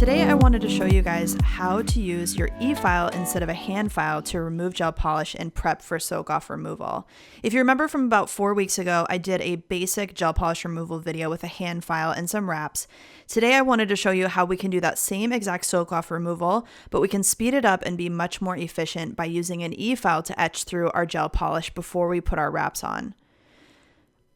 Today I wanted to show you guys how to use your e-file instead of a hand file to remove gel polish and prep for soak-off removal. If you remember from about 4 weeks ago, I did a basic gel polish removal video with a hand file and some wraps. Today I wanted to show you how we can do that same exact soak-off removal, but we can speed it up and be much more efficient by using an e-file to etch through our gel polish before we put our wraps on.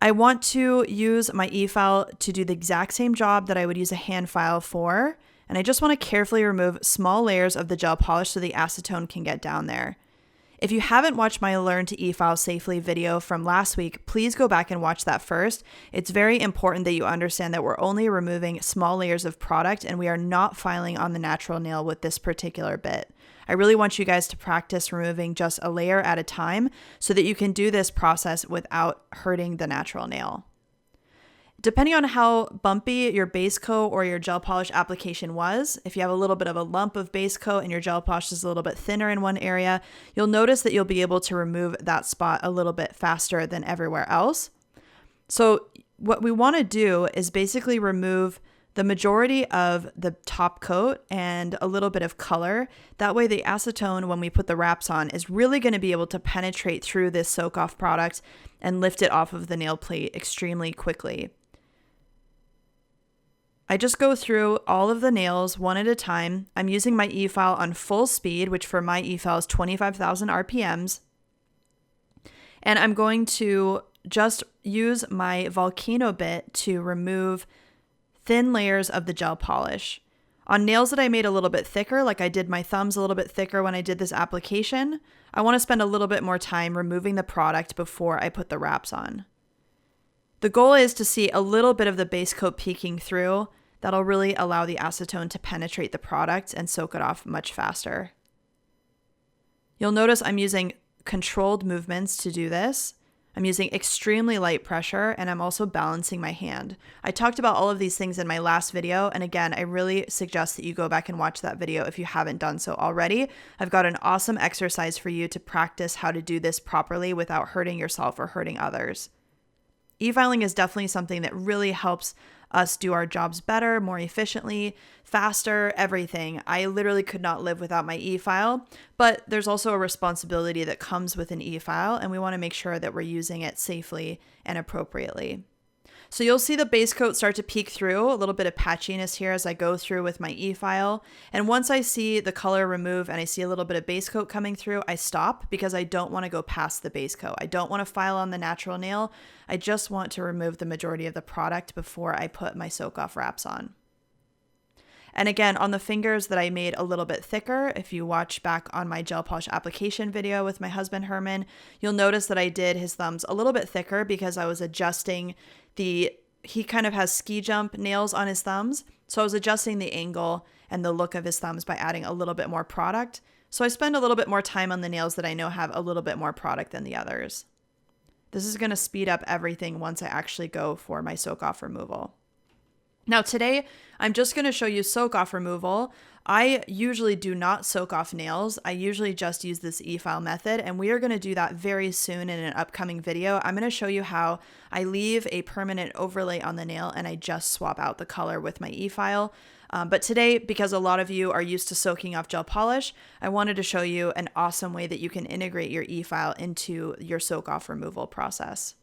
I want to use my e-file to do the exact same job that I would use a hand file for, and I just want to carefully remove small layers of the gel polish so the acetone can get down there. If you haven't watched my Learn to e-file safely video from last week, please go back and watch that first. It's very important that you understand that we're only removing small layers of product and we are not filing on the natural nail with this particular bit. I really want you guys to practice removing just a layer at a time so that you can do this process without hurting the natural nail. Depending on how bumpy your base coat or your gel polish application was, if you have a little bit of a lump of base coat and your gel polish is a little bit thinner in one area, you'll notice that you'll be able to remove that spot a little bit faster than everywhere else. So what we want to do is basically remove the majority of the top coat and a little bit of color. That way the acetone, when we put the wraps on, is really going to be able to penetrate through this soak-off product and lift it off of the nail plate extremely quickly. I just go through all of the nails one at a time. I'm using my e-file on full speed, which for my e-file is 25,000 RPMs. And I'm going to just use my volcano bit to remove thin layers of the gel polish. On nails that I made a little bit thicker, like I did my thumbs a little bit thicker when I did this application, I want to spend a little bit more time removing the product before I put the wraps on. The goal is to see a little bit of the base coat peeking through. That'll really allow the acetone to penetrate the product and soak it off much faster. You'll notice I'm using controlled movements to do this. I'm using extremely light pressure, and I'm also balancing my hand. I talked about all of these things in my last video, and again, I really suggest that you go back and watch that video if you haven't done so already. I've got an awesome exercise for you to practice how to do this properly without hurting yourself or hurting others. E-filing is definitely something that really helps us do our jobs better, more efficiently, faster, everything. I literally could not live without my e-file, but there's also a responsibility that comes with an e-file, and we want to make sure that we're using it safely and appropriately. So you'll see the base coat start to peek through, a little bit of patchiness here as I go through with my e-file. And once I see the color remove and I see a little bit of base coat coming through, I stop because I don't want to go past the base coat. I don't want to file on the natural nail. I just want to remove the majority of the product before I put my soak-off wraps on. And again, on the fingers that I made a little bit thicker, if you watch back on my gel polish application video with my husband Herman, you'll notice that I did his thumbs a little bit thicker because I was adjusting he kind of has ski jump nails on his thumbs. So I was adjusting the angle and the look of his thumbs by adding a little bit more product. So I spend a little bit more time on the nails that I know have a little bit more product than the others. This is going to speed up everything once I actually go for my soak-off removal. Now today, I'm just going to show you soak-off removal. I usually do not soak off nails. I usually just use this e-file method, and we are going to do that very soon in an upcoming video. I'm going to show you how I leave a permanent overlay on the nail and I just swap out the color with my e-file. But today, because a lot of you are used to soaking off gel polish, I wanted to show you an awesome way that you can integrate your e-file into your soak-off removal process.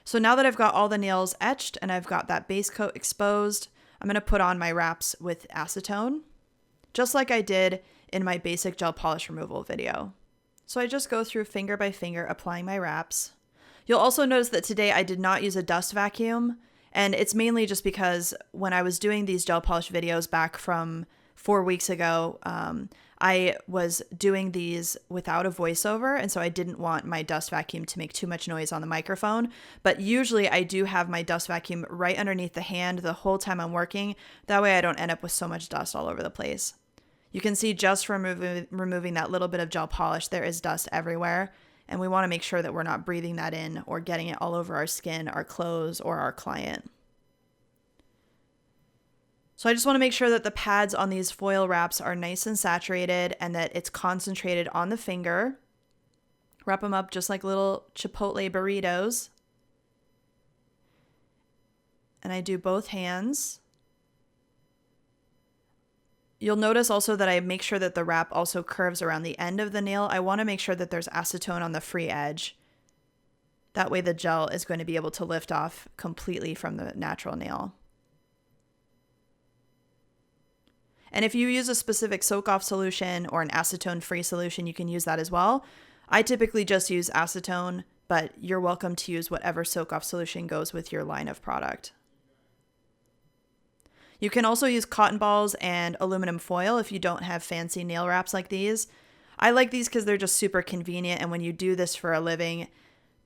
So now that I've got all the nails etched and I've got that base coat exposed, I'm going to put on my wraps with acetone, just like I did in my basic gel polish removal video. So I just go through finger by finger applying my wraps. You'll also notice that today I did not use a dust vacuum, and it's mainly just because when I was doing these gel polish videos back from 4 weeks ago, I was doing these without a voiceover, and so I didn't want my dust vacuum to make too much noise on the microphone. But usually I do have my dust vacuum right underneath the hand the whole time I'm working. That way I don't end up with so much dust all over the place. You can see just from removing that little bit of gel polish, there is dust everywhere, and we want to make sure that we're not breathing that in or getting it all over our skin, our clothes, or our client. So I just want to make sure that the pads on these foil wraps are nice and saturated and that it's concentrated on the finger. Wrap them up just like little Chipotle burritos. And I do both hands. You'll notice also that I make sure that the wrap also curves around the end of the nail. I want to make sure that there's acetone on the free edge. That way the gel is going to be able to lift off completely from the natural nail. And if you use a specific soak-off solution or an acetone-free solution, you can use that as well. I typically just use acetone, but you're welcome to use whatever soak-off solution goes with your line of product. You can also use cotton balls and aluminum foil if you don't have fancy nail wraps like these. I like these because they're just super convenient, and when you do this for a living,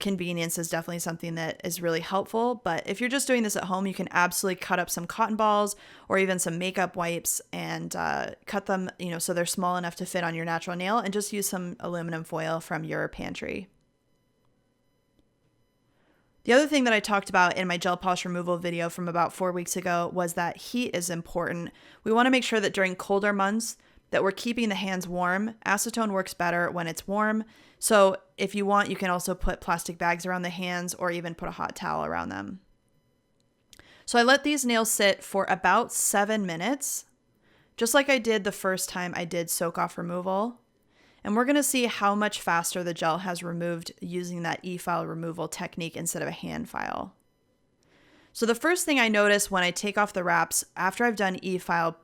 convenience is definitely something that is really helpful. But if you're just doing this at home, you can absolutely cut up some cotton balls or even some makeup wipes and cut them, so they're small enough to fit on your natural nail, and just use some aluminum foil from your pantry. The other thing that I talked about in my gel polish removal video from about 4 weeks ago was that heat is important. We want to make sure that during colder months that we're keeping the hands warm. Acetone works better when it's warm. So if you want, you can also put plastic bags around the hands or even put a hot towel around them. So I let these nails sit for about 7 minutes, just like I did the first time I did soak-off removal. And we're going to see how much faster the gel has removed using that e-file removal technique instead of a hand file. So the first thing I notice when I take off the wraps after I've done e-file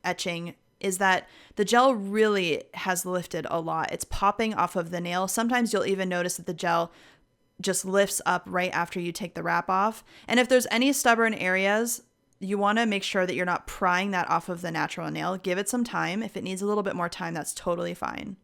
etching is that the gel really has lifted a lot. It's popping off of the nail. Sometimes you'll even notice that the gel just lifts up right after you take the wrap off. And if there's any stubborn areas, you want to make sure that you're not prying that off of the natural nail. Give it some time. If it needs a little bit more time, that's totally fine.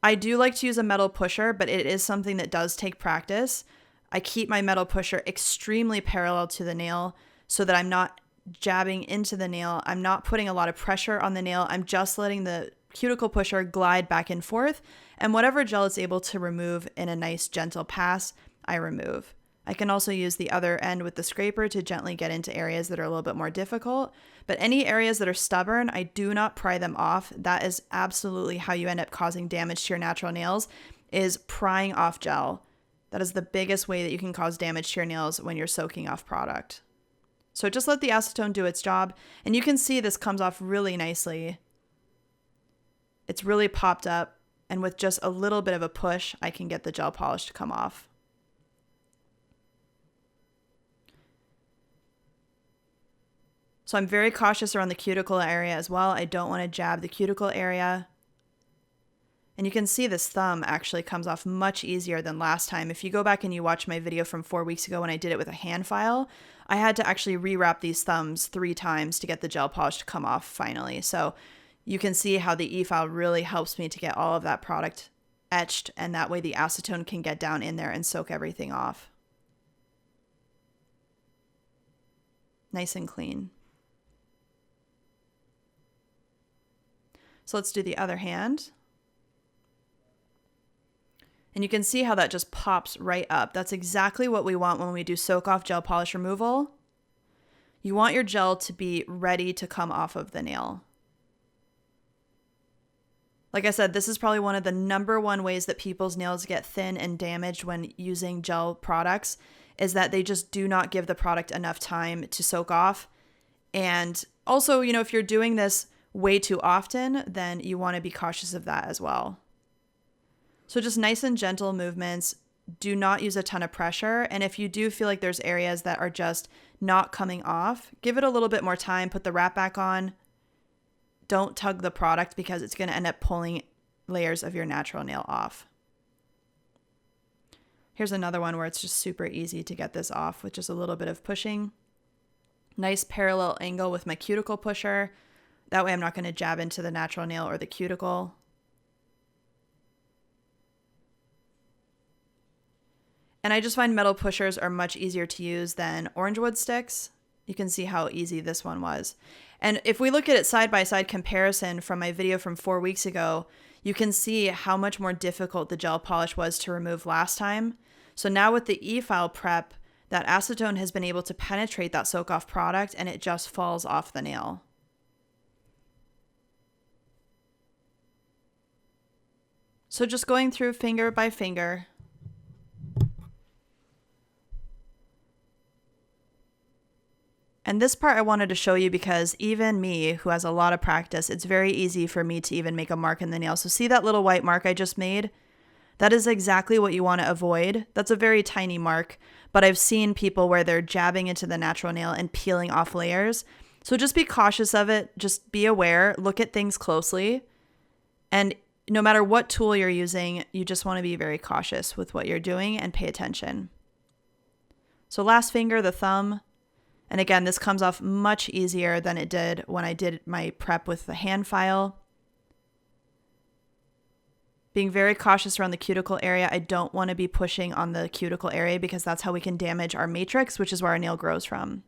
I do like to use a metal pusher, but it is something that does take practice. I keep my metal pusher extremely parallel to the nail so that I'm not jabbing into the nail. I'm not putting a lot of pressure on the nail. I'm just letting the cuticle pusher glide back and forth, and whatever gel it's able to remove in a nice gentle pass, I remove. I can also use the other end with the scraper to gently get into areas that are a little bit more difficult. But any areas that are stubborn, I do not pry them off. That is absolutely how you end up causing damage to your natural nails, is prying off gel. That is the biggest way that you can cause damage to your nails when you're soaking off product. So just let the acetone do its job. And you can see this comes off really nicely. It's really popped up. And with just a little bit of a push, I can get the gel polish to come off. So I'm very cautious around the cuticle area as well. I don't want to jab the cuticle area. And you can see this thumb actually comes off much easier than last time. If you go back and you watch my video from 4 weeks ago when I did it with a hand file, I had to actually rewrap these thumbs 3 times to get the gel polish to come off finally. So you can see how the e-file really helps me to get all of that product etched, and that way the acetone can get down in there and soak everything off. Nice and clean. So let's do the other hand. And you can see how that just pops right up. That's exactly what we want when we do soak-off gel polish removal. You want your gel to be ready to come off of the nail. Like I said, this is probably one of the #1 ways that people's nails get thin and damaged when using gel products, is that they just do not give the product enough time to soak off. And also, if you're doing this way too often, then you want to be cautious of that as well. So just nice and gentle movements. Do not use a ton of pressure. And if you do feel like there's areas that are just not coming off, give it a little bit more time. Put the wrap back on. Don't tug the product because it's going to end up pulling layers of your natural nail off. Here's another one where it's just super easy to get this off with just a little bit of pushing. Nice parallel angle with my cuticle pusher. That way I'm not going to jab into the natural nail or the cuticle. And I just find metal pushers are much easier to use than orange wood sticks. You can see how easy this one was. And if we look at it side-by-side comparison from my video from 4 weeks ago, you can see how much more difficult the gel polish was to remove last time. So now with the e-file prep, that acetone has been able to penetrate that soak-off product and it just falls off the nail. So just going through finger by finger. And this part I wanted to show you because even me, who has a lot of practice, it's very easy for me to even make a mark in the nail. So see that little white mark I just made? That is exactly what you want to avoid. That's a very tiny mark, but I've seen people where they're jabbing into the natural nail and peeling off layers. So just be cautious of it. Just be aware, look at things closely. And no matter what tool you're using, you just want to be very cautious with what you're doing and pay attention. So last finger, the thumb. And again, this comes off much easier than it did when I did my prep with the hand file. Being very cautious around the cuticle area. I don't want to be pushing on the cuticle area because that's how we can damage our matrix, which is where our nail grows from.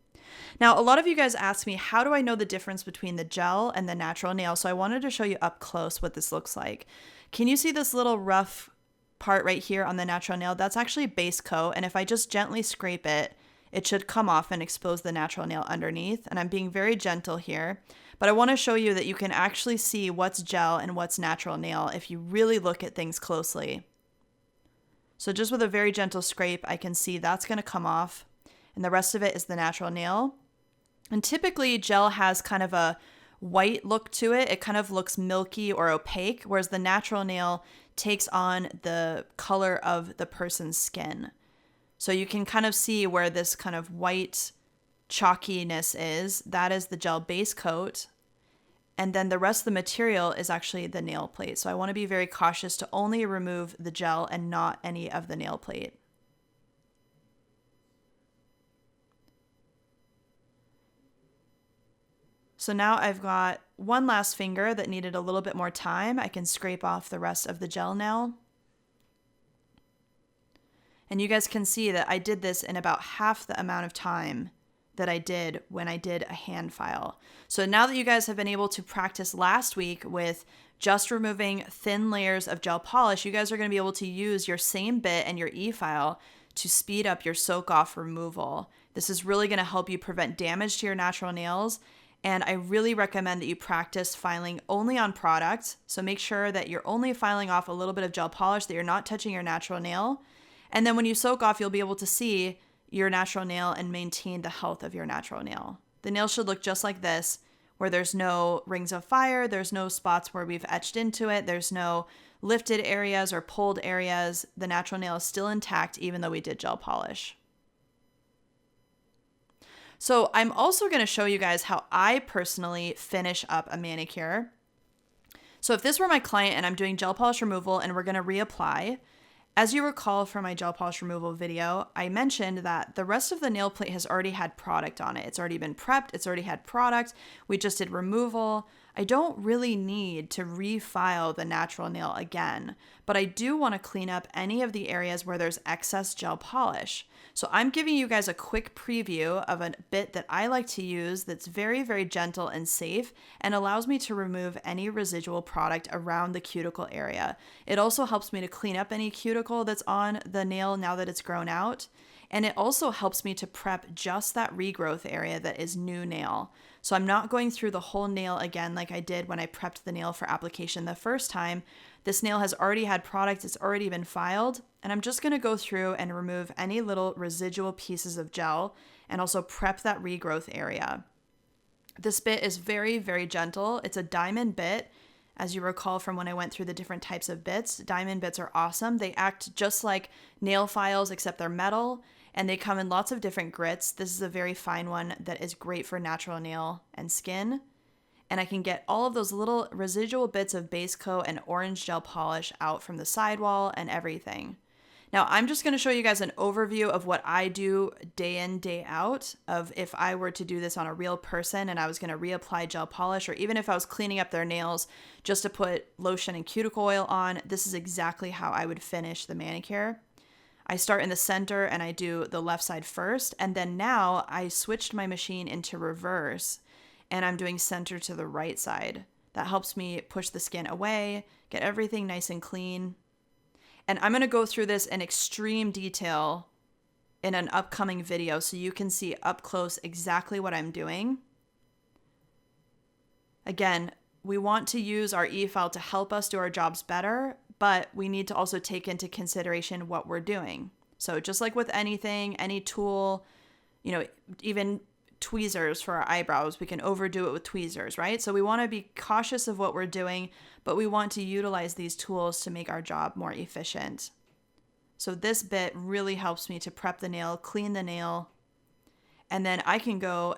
Now, a lot of you guys ask me, how do I know the difference between the gel and the natural nail? So I wanted to show you up close what this looks like. Can you see this little rough part right here on the natural nail? That's actually base coat. And if I just gently scrape it, it should come off and expose the natural nail underneath. And I'm being very gentle here. But I want to show you that you can actually see what's gel and what's natural nail if you really look at things closely. So just with a very gentle scrape, I can see that's going to come off. And the rest of it is the natural nail. And typically gel has kind of a white look to it. It kind of looks milky or opaque, whereas the natural nail takes on the color of the person's skin. So you can kind of see where this kind of white chalkiness is. That is the gel base coat. And then the rest of the material is actually the nail plate. So I want to be very cautious to only remove the gel and not any of the nail plate. So now I've got one last finger that needed a little bit more time. I can scrape off the rest of the gel now. And you guys can see that I did this in about half the amount of time that I did when I did a hand file. So now that you guys have been able to practice last week with just removing thin layers of gel polish, you guys are going to be able to use your same bit and your e-file to speed up your soak off removal. This is really going to help you prevent damage to your natural nails. And I really recommend that you practice filing only on product. So make sure that you're only filing off a little bit of gel polish, that you're not touching your natural nail. And then when you soak off, you'll be able to see your natural nail and maintain the health of your natural nail. The nail should look just like this, where there's no rings of fire, there's no spots where we've etched into it, there's no lifted areas or pulled areas. The natural nail is still intact even though we did gel polish. So I'm also going to show you guys how I personally finish up a manicure. So if this were my client and I'm doing gel polish removal and we're going to reapply, as you recall from my gel polish removal video, I mentioned that the rest of the nail plate has already had product on it. It's already been prepped. It's already had product. We just did removal. I don't really need to refile the natural nail again, but I do want to clean up any of the areas where there's excess gel polish. So I'm giving you guys a quick preview of a bit that I like to use that's very, very gentle and safe and allows me to remove any residual product around the cuticle area. It also helps me to clean up any cuticle that's on the nail now that it's grown out. And it also helps me to prep just that regrowth area that is new nail. So I'm not going through the whole nail again like I did when I prepped the nail for application the first time. This nail has already had product, it's already been filed, and I'm just going to go through and remove any little residual pieces of gel and also prep that regrowth area. This bit is very, very gentle. It's a diamond bit. As you recall from when I went through the different types of bits, diamond bits are awesome. They act just like nail files except they're metal, and they come in lots of different grits. This is a very fine one that is great for natural nail and skin. And I can get all of those little residual bits of base coat and orange gel polish out from the sidewall and everything. Now, I'm just going to show you guys an overview of what I do day in, day out, of if I were to do this on a real person and I was going to reapply gel polish, or even if I was cleaning up their nails just to put lotion and cuticle oil on. This is exactly how I would finish the manicure. I start in the center and I do the left side first, and then now I switched my machine into reverse and I'm doing center to the right side. That helps me push the skin away, get everything nice and clean. And I'm going to go through this in extreme detail in an upcoming video so you can see up close exactly what I'm doing. Again, we want to use our e-file to help us do our jobs better, but we need to also take into consideration what we're doing. So just like with anything, any tool, even tweezers for our eyebrows. We can overdo it with tweezers, right? So we want to be cautious of what we're doing, but we want to utilize these tools to make our job more efficient. So this bit really helps me to prep the nail, clean the nail, and then I can go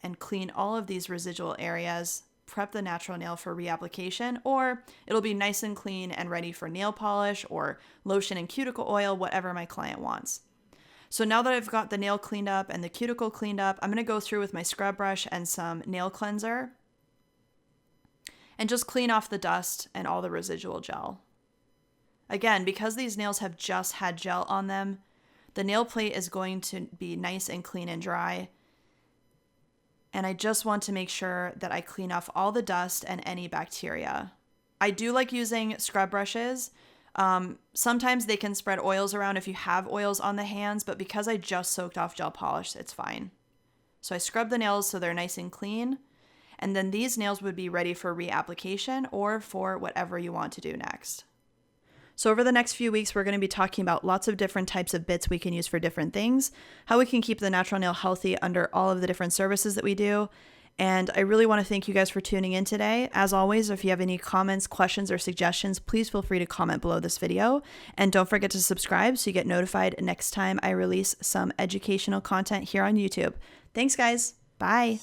and clean all of these residual areas, prep the natural nail for reapplication, or it'll be nice and clean and ready for nail polish or lotion and cuticle oil, whatever my client wants. So now that I've got the nail cleaned up and the cuticle cleaned up, I'm going to go through with my scrub brush and some nail cleanser and just clean off the dust and all the residual gel. Again, because these nails have just had gel on them, the nail plate is going to be nice and clean and dry. And I just want to make sure that I clean off all the dust and any bacteria. I do like using scrub brushes. Sometimes they can spread oils around if you have oils on the hands, but because I just soaked off gel polish, it's fine. So I scrub the nails so they're nice and clean. And then these nails would be ready for reapplication or for whatever you want to do next. So over the next few weeks, we're going to be talking about lots of different types of bits we can use for different things, how we can keep the natural nail healthy under all of the different services that we do. And I really want to thank you guys for tuning in today. As always, if you have any comments, questions, or suggestions, please feel free to comment below this video. And don't forget to subscribe so you get notified next time I release some educational content here on YouTube. Thanks, guys. Bye.